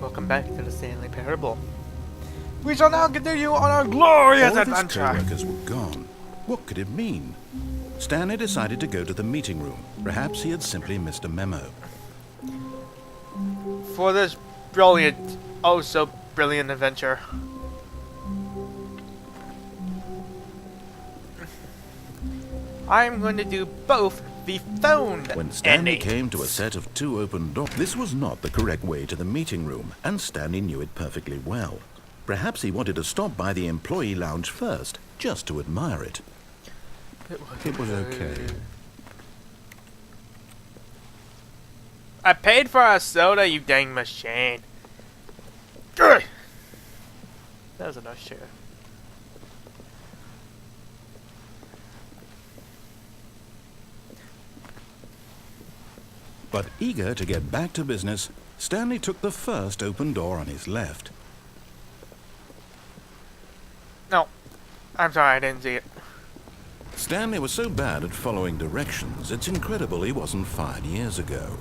Welcome back to the Stanley Parable. We shall now continue on our glorious All of his adventure. co-workers were gone. What could it mean? Stanley decided to go to the meeting room. Perhaps he had simply missed a memo. For this brilliant, oh so brilliant adventure. I'm going to do both the phone When Stanley and came to a set of two open doors, this was not the correct way to the meeting room, and Stanley knew it perfectly well. Perhaps he wanted to stop by the employee lounge first, just to admire it. It was okay. I paid for a soda, you dang machine. Ugh. That was a nice chair. But eager to get back to business, Stanley took the first open door on his left. No, I'm sorry, I didn't see it. Stanley was so bad at following directions, it's incredible he wasn't fired years ago.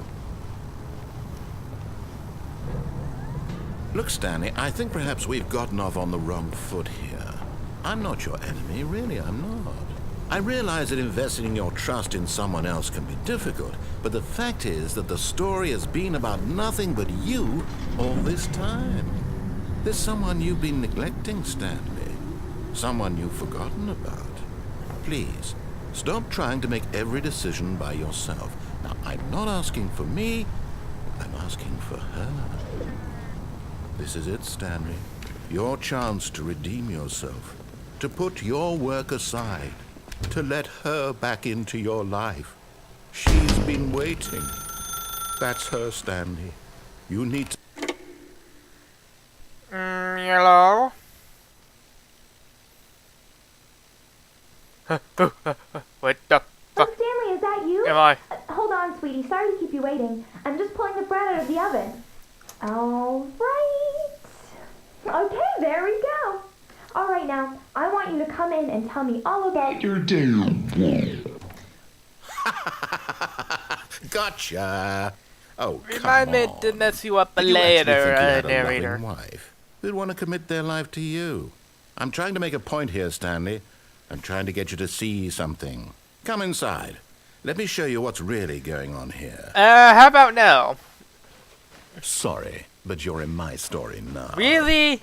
Look, Stanley, I think perhaps we've gotten off on the wrong foot here. I'm not your enemy, really, I'm not. I realize that investing your trust in someone else can be difficult, but the fact is that the story has been about nothing but you all this time. There's someone you've been neglecting, Stanley. Someone you've forgotten about. Please, stop trying to make every decision by yourself. Now, I'm not asking for me, I'm asking for her. This is it, Stanley. Your chance to redeem yourself, to put your work aside, to let her back into your life. She's been waiting. That's her, Stanley. You need to... Hello? What the fuck Oh, Stanley, is that you? am I? Hold on, sweetie. Sorry to keep you waiting. I'm just pulling the bread out of the oven. All right. Okay, there we go. All right, now, I want you to come in and tell me all about your day. Gotcha. Oh, come Remind me on. to mess you up Did you actually later, think you had a narrator. loving wife who'd want to commit their life to you? I'm trying to make a point here, Stanley. I'm trying to get you to see something. Come inside. Let me show you what's really going on here. How about now? Sorry, but you're in my story now. Really?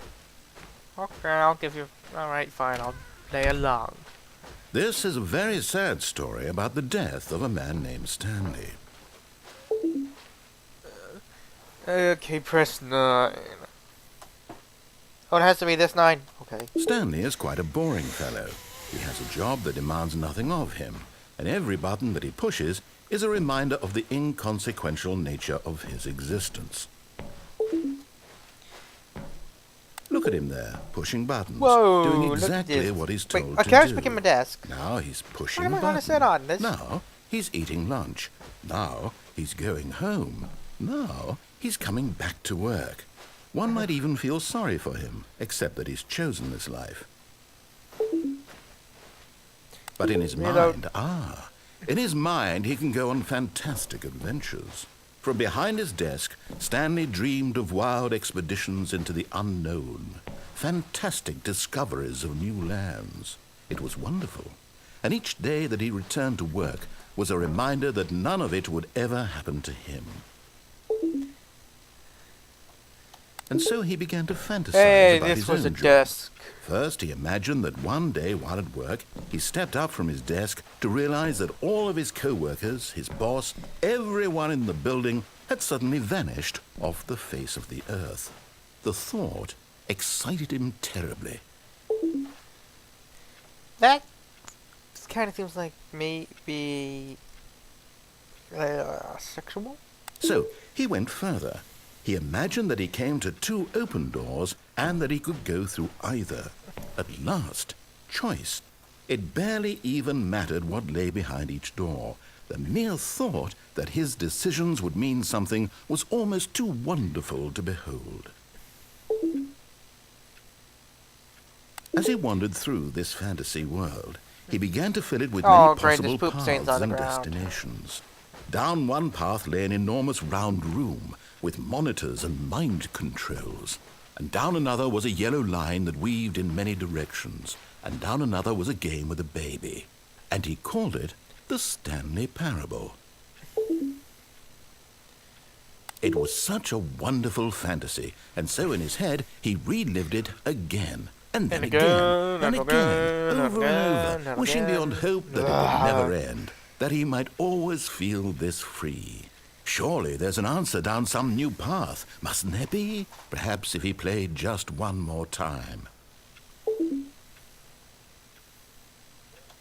Okay, I'll give you... Alright, fine, I'll play along. This is a very sad story about the death of a man named Stanley. Okay, press 9. Oh, it has to be this 9? Okay. Stanley is quite a boring fellow. He has a job that demands nothing of him, and every button that he pushes is a reminder of the inconsequential nature of his existence. Look at him there, pushing buttons, Whoa, doing look at exactly this. what he's Wait, told a to carrot's do. picking my desk. Now he's pushing What am I a gonna button. sit on? This? Now he's eating lunch. Now he's going home. Now he's coming back to work. One might even feel sorry for him, except that he's chosen this life. But in his mind, he can go on fantastic adventures. From behind his desk, Stanley dreamed of wild expeditions into the unknown, fantastic discoveries of new lands. It was wonderful, and each day that he returned to work was a reminder that none of it would ever happen to him. And so he began to fantasize Hey, about this his was a own job. desk. First, he imagined that one day while at work, he stepped up from his desk to realize that all of his co-workers, his boss, everyone in the building had suddenly vanished off the face of the earth. The thought excited him terribly. That kind of seems like maybe... sexual? So, he went further. He imagined that he came to two open doors and that he could go through either. At last, choice. It barely even mattered what lay behind each door. The mere thought that his decisions would mean something was almost too wonderful to behold. As he wandered through this fantasy world, he began to fill it with Oh, many great, possible there's poop stains paths on the and ground. destinations. Down one path lay an enormous round room with monitors and mind controls. And down another was a yellow line that weaved in many directions. And down another was a game with a baby. And he called it the Stanley Parable. It was such a wonderful fantasy, and so in his head he relived it again, and then again, and again, over and over, wishing beyond hope that it would never end, that he might always feel this free. Surely there's an answer down some new path, mustn't there be? Perhaps if he played just one more time.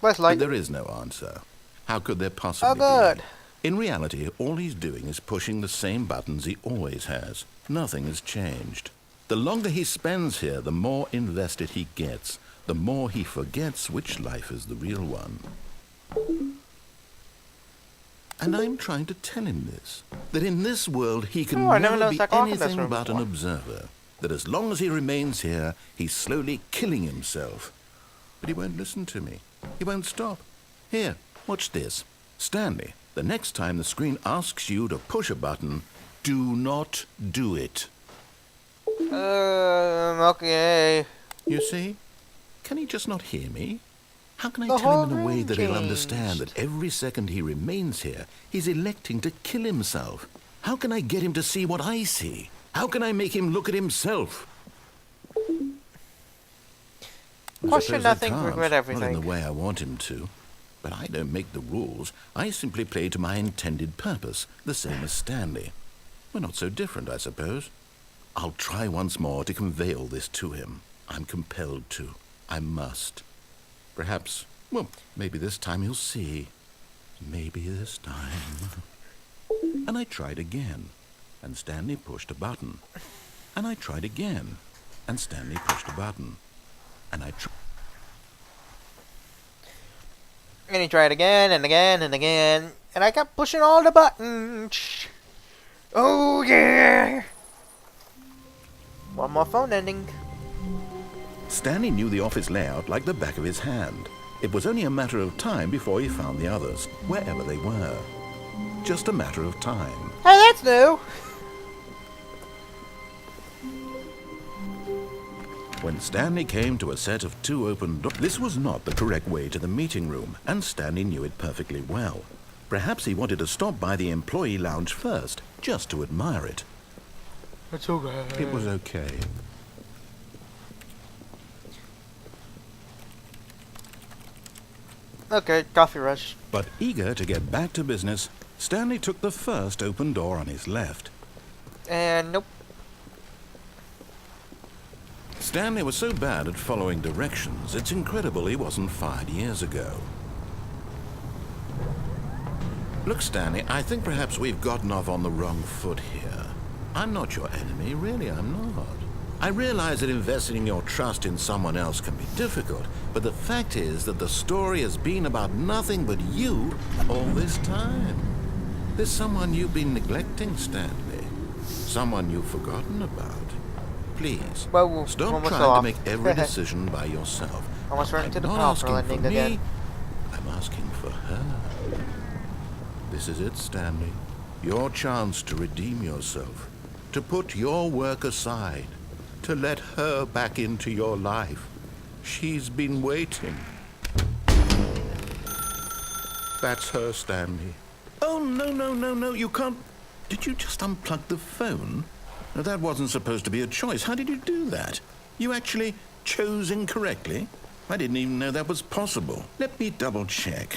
But there is no answer. How could there possibly be? In reality, all he's doing is pushing the same buttons he always has. Nothing has changed. The longer he spends here, the more invested he gets, the more he forgets which life is the real one. And I'm trying to tell him this, that in this world he can never be anything but an observer, that as long as he remains here, he's slowly killing himself. But he won't listen to me. He won't stop. Here, watch this. Stanley, the next time the screen asks you to push a button, do not do it. Okay. You see? Can he just not hear me? How can I tell him in a way that he'll understand that every second he remains here, he's electing to kill himself? How can I get him to see what I see? How can I make him look at himself? Question nothing, regret Not everything. in the way I want him to. But I don't make the rules. I simply play to my intended purpose, the same as Stanley. We're not so different, I suppose. I'll try once more to convey all this to him. I'm compelled to. I must. Perhaps, well, maybe this time he'll see. Maybe this time. And I tried again, and Stanley pushed a button. And I tried again, and Stanley pushed a button. And I tried. And he tried again and again and again, and I kept pushing all the buttons. Oh yeah! One more phone ending. Stanley knew the office layout like the back of his hand. It was only a matter of time before he found the others, wherever they were. Just a matter of time. Hey, that's new! When Stanley came to a set of 2 open doors, this was not the correct way to the meeting room, and Stanley knew it perfectly well. Perhaps he wanted to stop by the employee lounge first, just to admire it. It's okay. It was okay. Okay, coffee rush. But eager to get back to business, Stanley took the first open door on his left. And nope. Stanley was so bad at following directions, it's incredible he wasn't fired years ago. Look, Stanley, I think perhaps we've gotten off on the wrong foot here. I'm not your enemy, really, I'm not. I realize that investing your trust in someone else can be difficult, but the fact is that the story has been about nothing but you all this time. There's someone you've been neglecting, Stanley. Someone you've forgotten about. Please, Well, stop trying to make every decision by yourself. Almost ran I'm into the not proper asking for ending me, again. I'm asking for her. This is it, Stanley. Your chance to redeem yourself. To put your work aside. To let her back into your life. She's been waiting. That's her, Stanley. Oh, no, you can't. Did you just unplug the phone? Now, that wasn't supposed to be a choice. How did you do that? You actually chose incorrectly? I didn't even know that was possible. Let me double check.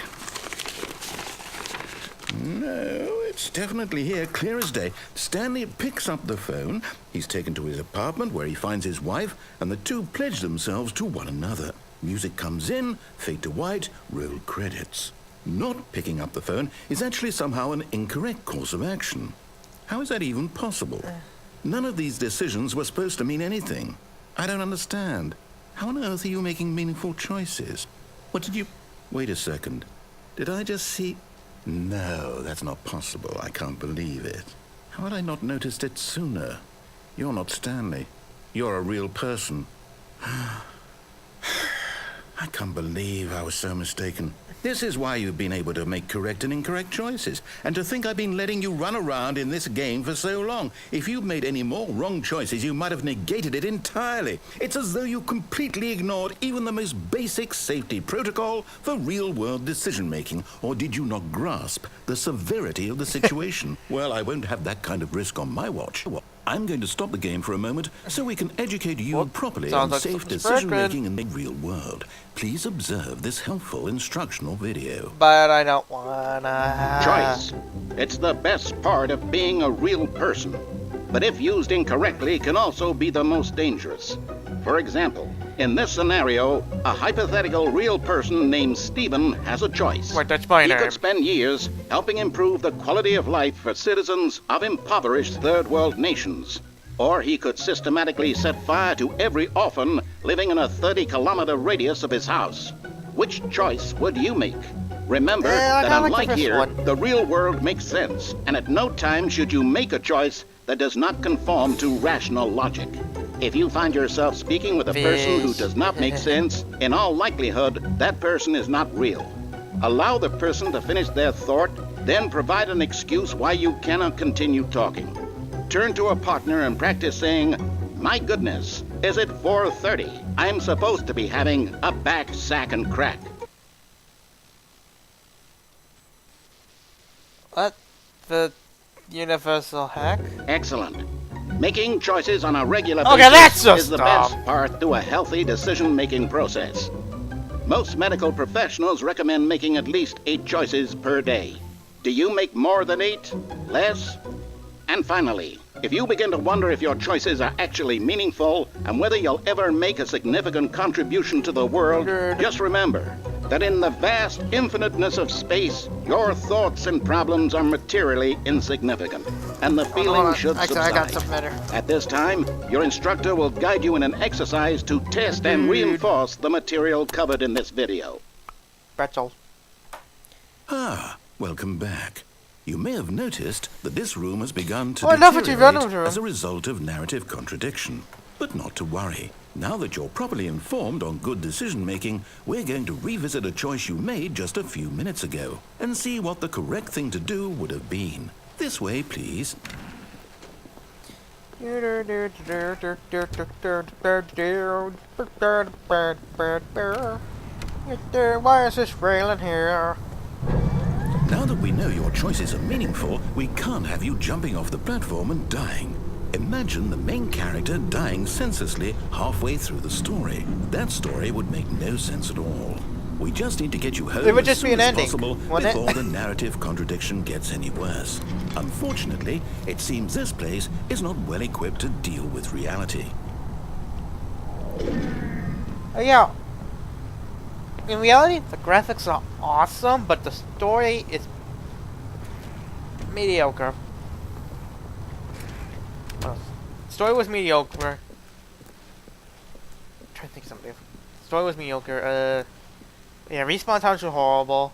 No, it's definitely here, clear as day. Stanley picks up the phone. He's taken to his apartment where he finds his wife, and the two pledge themselves to one another. Music comes in, fade to white, roll credits. Not picking up the phone is actually somehow an incorrect course of action. How is that even possible? None of these decisions were supposed to mean anything. I don't understand. How on earth are you making meaningful choices? What did you... Wait a second. Did I just see... No, that's not possible. I can't believe it. How had I not noticed it sooner? You're not Stanley. You're a real person. I can't believe I was so mistaken. This is why you've been able to make correct and incorrect choices. And to think I've been letting you run around in this game for so long. If you'd made any more wrong choices, you might have negated it entirely. It's as though you completely ignored even the most basic safety protocol for real-world decision-making. Or did you not grasp the severity of the situation? Well, I won't have that kind of risk on my watch. I'm going to stop the game for a moment so we can educate you properly on like safe decision-making in the real world. Please observe this helpful instructional video. But I don't wanna. Choice. It's the best part of being a real person. But if used incorrectly, can also be the most dangerous. For example, in this scenario, a hypothetical real person named Stephen has a choice. Wait, that's my He name. could spend years helping improve the quality of life for citizens of impoverished third world nations. Or he could systematically set fire to every orphan living in a 30-kilometer radius of his house. Which choice would you make? Remember I that kinda like the unlike first here, one. the real world makes sense, and at no time should you make a choice that does not conform to rational logic. If you find yourself speaking with a person who does not make sense, in all likelihood, that person is not real. Allow the person to finish their thought, then provide an excuse why you cannot continue talking. Turn to a partner and practice saying, "My goodness, is it 4:30? I'm supposed to be having a back, sack, and crack." What? The universal hack? Excellent. Making choices on a regular Okay, that's basis so is the dumb. best part to a healthy decision-making process. Most medical professionals recommend making at least 8 choices per day. Do you make more than 8? Less? And finally, if you begin to wonder if your choices are actually meaningful and whether you'll ever make a significant contribution to the world, just remember that in the vast infiniteness of space, your thoughts and problems are materially insignificant, and the feeling should Actually, subside. I got something better. At this time, your instructor will guide you in an exercise to test and reinforce the material covered in this video. Pretzel. Ah, welcome back. You may have noticed that this room has begun to Oh, I love what you've done deteriorate with the room. as a result of narrative contradiction. But not to worry. Now that you're properly informed on good decision-making, we're going to revisit a choice you made just a few minutes ago and see what the correct thing to do would have been. This way, please. Why is this railing here? Now that we know your choices are meaningful, we can't have you jumping off the platform and dying. Imagine the main character dying senselessly halfway through the story. That story would make no sense at all. We just need to get you home It would as just be soon an as ending, possible wouldn't it? before the narrative contradiction gets any worse. Unfortunately, it seems this place is not well equipped to deal with reality. Yeah. In reality, the graphics are awesome, but the story is mediocre. Story was mediocre. I'm trying to think of something different. Story was mediocre. Yeah, respawn times were horrible.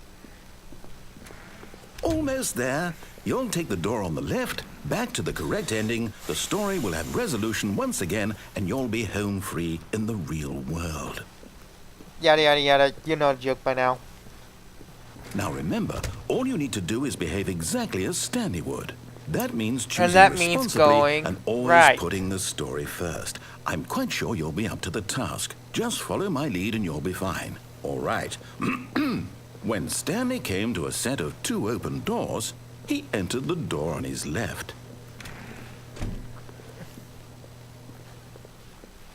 Almost there. You'll take the door on the left, back to the correct ending, the story will have resolution once again, and you'll be home free in the real world. Yada yada yada. You know the joke by now. Now remember, all you need to do is behave exactly as Stanley would. That means choosing And that means responsibly going and always right. putting the story first. I'm quite sure you'll be up to the task. Just follow my lead and you'll be fine. All right. When Stanley came to a set of 2 open doors, he entered the door on his left.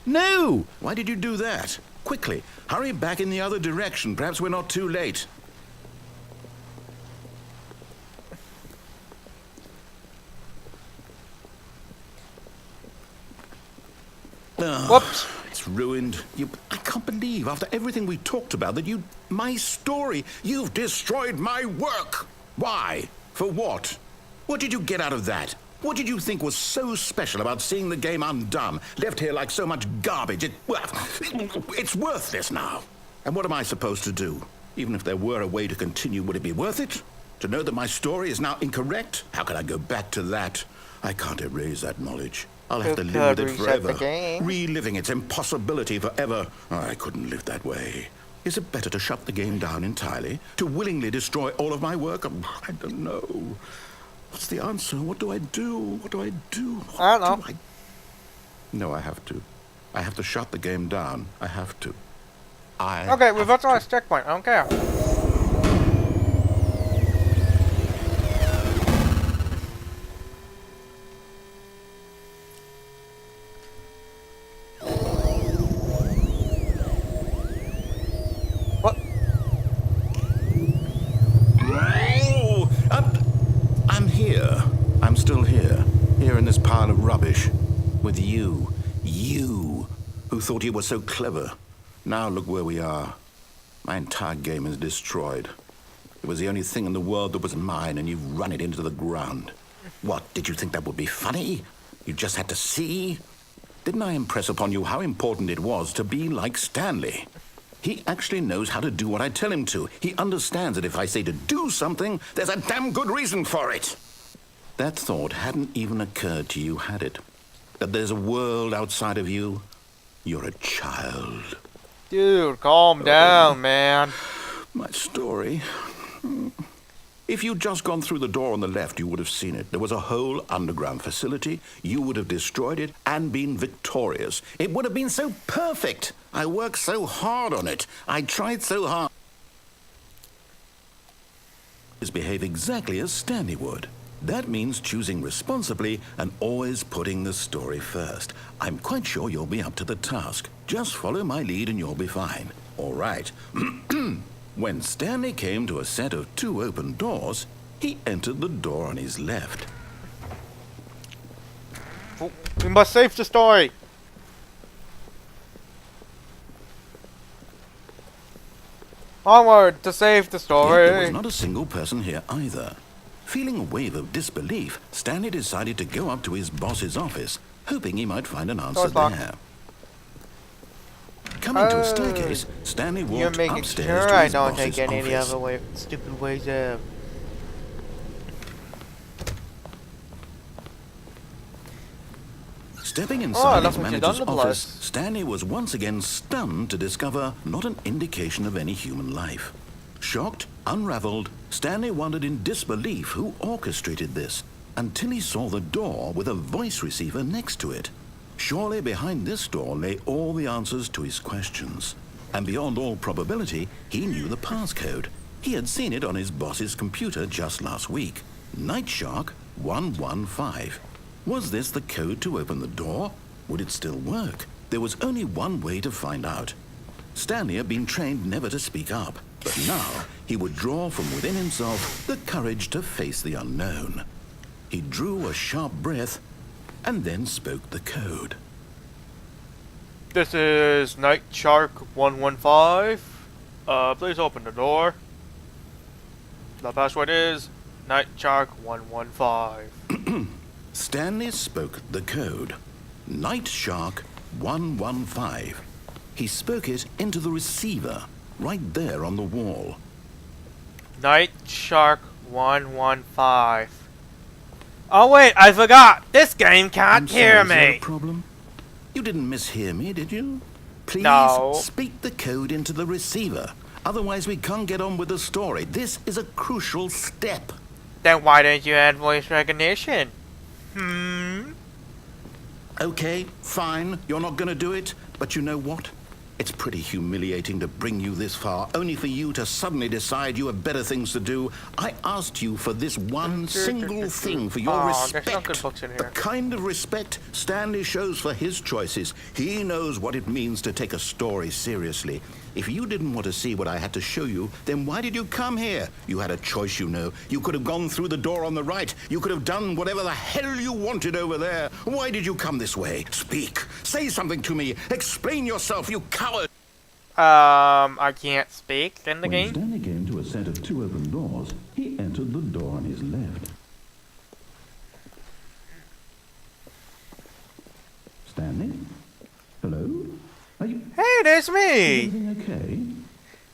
No! Why did you do that? Quickly, hurry back in the other direction. Perhaps we're not too late. Whoops. It's ruined. I can't believe, after everything we talked about, that my story, you've destroyed my work. Why? For what? What did you get out of that? What did you think was so special about seeing the game undone, left here like so much garbage? It's worthless now. And what am I supposed to do? Even if there were a way to continue, would it be worth it? To know that my story is now incorrect? How can I go back to that? I can't erase that knowledge. I'll have to live with it reset the forever. game. Reliving its impossibility forever. I couldn't live that way. Is it better to shut the game down entirely? To willingly destroy all of my work? I don't know. What's the answer? What do I do? What do I do? I don't know. No, I have to. I have to shut the game down. I have to. Okay, we've got our checkpoint. I don't care. What? Oh, I'm here. I'm still here. Here in this pile of rubbish. With you. You, who thought you were so clever. Now look where we are. My entire game is destroyed. It was the only thing in the world that was mine, and you've run it into the ground. What, did you think that would be funny? You just had to see? Didn't I impress upon you how important it was to be like Stanley? He actually knows how to do what I tell him to. He understands that if I say to do something, there's a damn good reason for it. That thought hadn't even occurred to you, had it? That there's a world outside of you? You're a child. Dude, calm down, man. My story. If you'd just gone through the door on the left, you would have seen it. There was a whole underground facility. You would have destroyed it and been victorious. It would have been so perfect. I worked so hard on it. I tried so hard. Behave exactly as Stanley would. That means choosing responsibly and always putting the story first. I'm quite sure you'll be up to the task. Just follow my lead and you'll be fine. All right. When Stanley came to a set of 2 open doors, he entered the door on his left. We must save the story. Onward to save the story. There was not a single person here either. Feeling a wave of disbelief, Stanley decided to go up to his boss's office, hoping he might find an answer there. Coming to a staircase, Stanley You're walked making upstairs sure to I his don't boss's take any office. other stupid ways out. Stepping inside his what you manager's done to office, Bless. Stanley was once again stunned to discover not an indication of any human life. Shocked, unraveled, Stanley wondered in disbelief who orchestrated this, until he saw the door with a voice receiver next to it. Surely behind this door lay all the answers to his questions. And beyond all probability, he knew the passcode. He had seen it on his boss's computer just last week. Night Shark 115. Was this the code to open the door? Would it still work? There was only one way to find out. Stanley had been trained never to speak up, but now he would draw from within himself the courage to face the unknown. He drew a sharp breath and then spoke the code. This is Night Shark 115. Please open the door. The password is Night Shark 115. Stanley spoke the code. Night Shark 115. He spoke it into the receiver, right there on the wall. Night Shark 115. Oh wait, I forgot! This game can't I'm sorry, hear is there me! a problem? You didn't mishear me, did you? Please No. speak the code into the receiver. Otherwise we can't get on with the story. This is a crucial step. Then why don't you add voice recognition? Okay, fine, you're not gonna do it, but you know what? It's pretty humiliating to bring you this far, only for you to suddenly decide you have better things to do. I asked you for this one single thing, for your There's no good respect. books in The here. kind of respect Stanley shows for his choices. He knows what it means to take a story seriously. If you didn't want to see what I had to show you, then why did you come here? You had a choice, you know. You could have gone through the door on the right. You could have done whatever the hell you wanted over there. Why did you come this way? Speak. Say something to me. Explain yourself, you coward. I can't speak in the When game. Stanley came to a set of 2 open doors, he entered the door on his left. Stanley? Hello? Are you... Hey, there's me! Everything okay?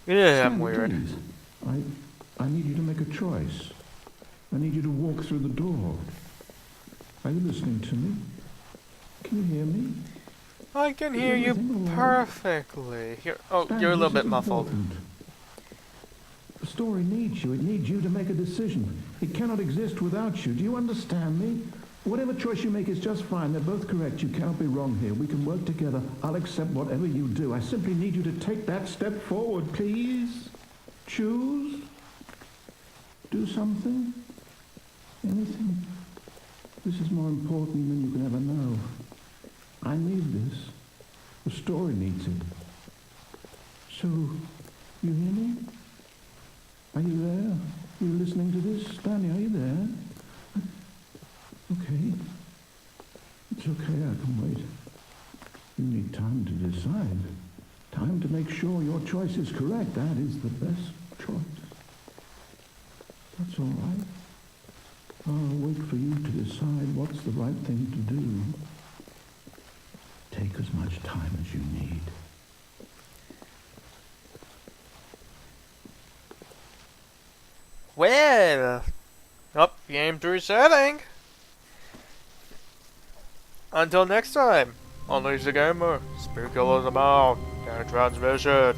Yeah, I'm Stanley, weird. please. I need you to make a choice. I need you to walk through the door. Are you listening to me? Can you hear me? I can hear you perfectly. Oh, Stanley, you're a little this bit is muffled. important. The story needs you. It needs you to make a decision. It cannot exist without you. Do you understand me? Whatever choice you make is just fine. They're both correct. You cannot be wrong here. We can work together. I'll accept whatever you do. I simply need you to take that step forward, please. Choose. Do something. Anything. This is more important than you can ever know. I need this. The story needs it. So, you hear me? Are you there? Are you listening to this? Stanley, are you there? Okay. It's okay, I can wait. You need time to decide. Time to make sure your choice is correct. That is the best choice. That's all right. I'll wait for you to decide what's the right thing to do. Take as much time as you need. Well, up, game's resetting. Until next time, on Lisa Gamer, Speaker of the Mouth, transmission.